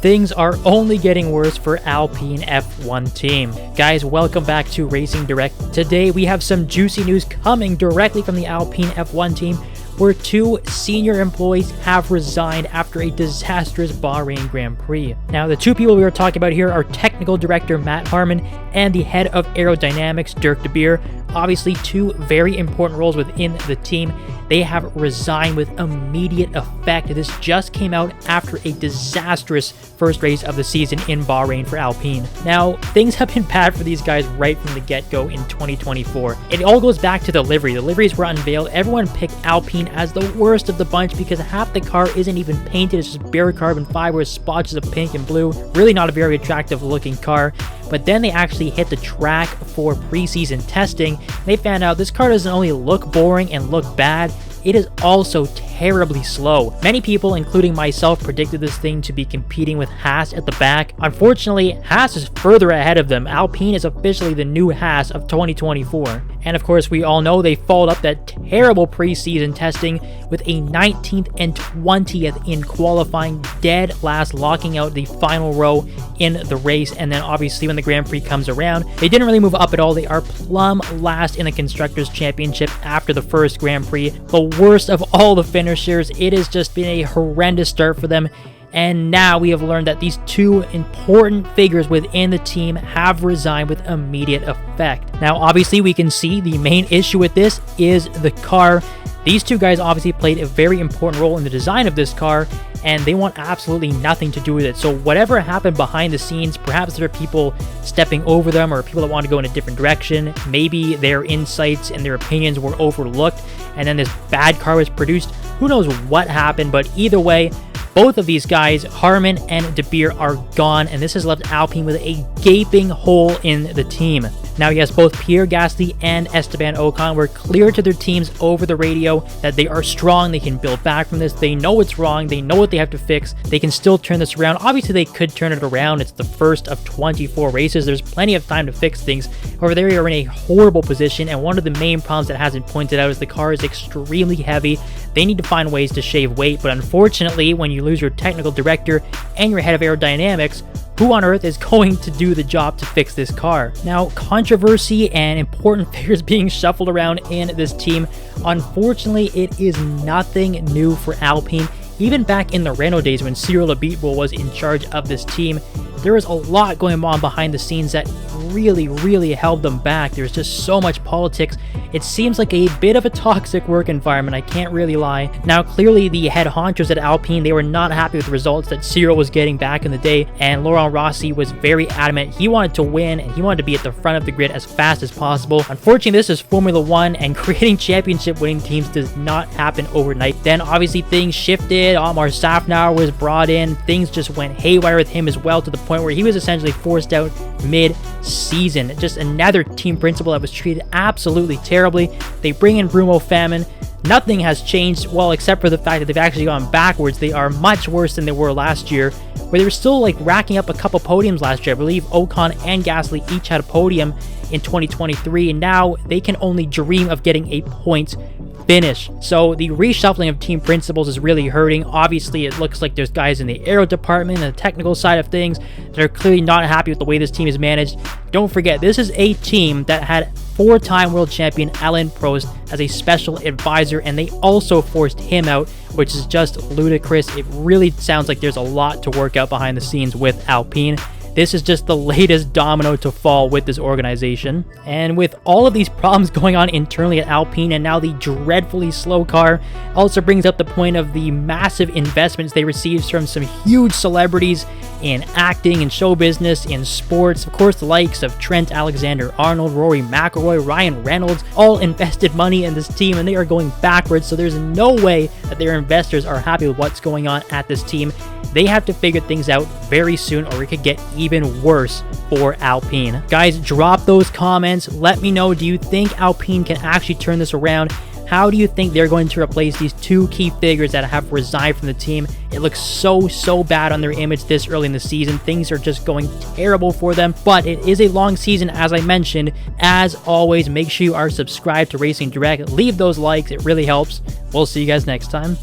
Things are only getting worse for Alpine F1 team. Guys, welcome back to Racing Direct. Today we have some juicy news coming directly from the Alpine F1 team, where two senior employees have resigned after a disastrous Bahrain Grand Prix. Now, the two people we are talking about here are Technical Director Matt Harmon and the Head of Aerodynamics, Dirk de Beer. Obviously, two very important roles within the team. They have resigned with immediate effect. This just came out after a disastrous first race of the season in Bahrain for Alpine. Now, things have been bad for these guys right from the get-go in 2024. It all goes back to the livery. The liveries were unveiled. Everyone picked Alpine as the worst of the bunch because half the car isn't even painted. It's just bare carbon fiber with splotches of pink and blue. Really not a very attractive looking car. But then they actually hit the track for preseason testing. They found out this car doesn't only look boring and look bad, it is also terribly slow. Many people, including myself, predicted this thing to be competing with Haas at the back. Unfortunately, Haas is further ahead of them. Alpine is officially the new Haas of 2024. And of course, we all know they followed up that terrible preseason testing with a 19th and 20th in qualifying, dead last, locking out the final row in the race. And then obviously when the Grand Prix comes around, they didn't really move up at all. They are plumb last in the Constructors' Championship after the first Grand Prix. The worst of all the finishers. It has just been a horrendous start for them. And now we have learned that these two important figures within the team have resigned with immediate effect. Now, obviously, we can see the main issue with this is the car. These two guys obviously played a very important role in the design of this car, and they want absolutely nothing to do with it. So whatever happened behind the scenes, perhaps there are people stepping over them or people that want to go in a different direction. Maybe their insights and their opinions were overlooked, and then this bad car was produced. Who knows what happened, but either way, both of these guys, Harmon and de Beer, are gone, and this has left Alpine with a gaping hole in the team. Now, yes, both Pierre Gasly and Esteban Ocon were clear to their teams over the radio that they are strong, they can build back from this, they know what's wrong, they know what they have to fix, they can still turn this around. Obviously, they could turn it around. It's the first of 24 races. There's plenty of time to fix things. However, they are in a horrible position, and one of the main problems that hasn't pointed out is the car is extremely heavy. They need to find ways to shave weight, but unfortunately, when you lose your technical director and your head of aerodynamics, who on earth is going to do the job to fix this car? Now, controversy and important figures being shuffled around in this team. Unfortunately, it is nothing new for Alpine. Even back in the Renault days when Cyril Abiteboul was in charge of this team, there was a lot going on behind the scenes that really held them back. There's just so much politics. It seems like a bit of a toxic work environment, I can't really lie. Now, clearly the head honchos at Alpine, they were not happy with the results that Cyril was getting back in the day, and Laurent Rossi was very adamant. He wanted to win, and he wanted to be at the front of the grid as fast as possible. Unfortunately, this is Formula One, and creating championship winning teams does not happen overnight. Then obviously things shifted. Otmar Safnauer was brought in. Things just went haywire with him as well, to the point where he was essentially forced out mid-season. Just another team principal that was treated absolutely terribly. They bring in Bruno Famin. Nothing has changed, well, except for the fact that they've actually gone backwards. They are much worse than they were last year, where they were still like racking up a couple podiums last year. I believe Ocon and Gasly each had a podium in 2023, and now they can only dream of getting a points finish. So the reshuffling of team principals is really hurting. Obviously, it looks like there's guys in the aero department and the technical side of things that are clearly not happy with the way this team is managed. Don't forget, this is a team that had four-time world champion Alain Prost as a special advisor, and they also forced him out, which is just ludicrous. It really sounds like there's a lot to work out behind the scenes with Alpine. This is just the latest domino to fall with this organization. And with all of these problems going on internally at Alpine, and now the dreadfully slow car also brings up the point of the massive investments they received from some huge celebrities in acting and show business, in sports. Of course, the likes of Trent Alexander-Arnold, Rory McIlroy, Ryan Reynolds, all invested money in this team, and they are going backwards. So there's no way that their investors are happy with what's going on at this team. They have to figure things out very soon, or it could get even worse for Alpine. Guys, drop those comments. Let me know, do you think Alpine can actually turn this around? How do you think they're going to replace these two key figures that have resigned from the team? It looks so bad on their image this early in the season. Things are just going terrible for them, but it is a long season, as I mentioned. As always, make sure you are subscribed to Racing Direct. Leave those likes, it really helps. We'll see you guys next time.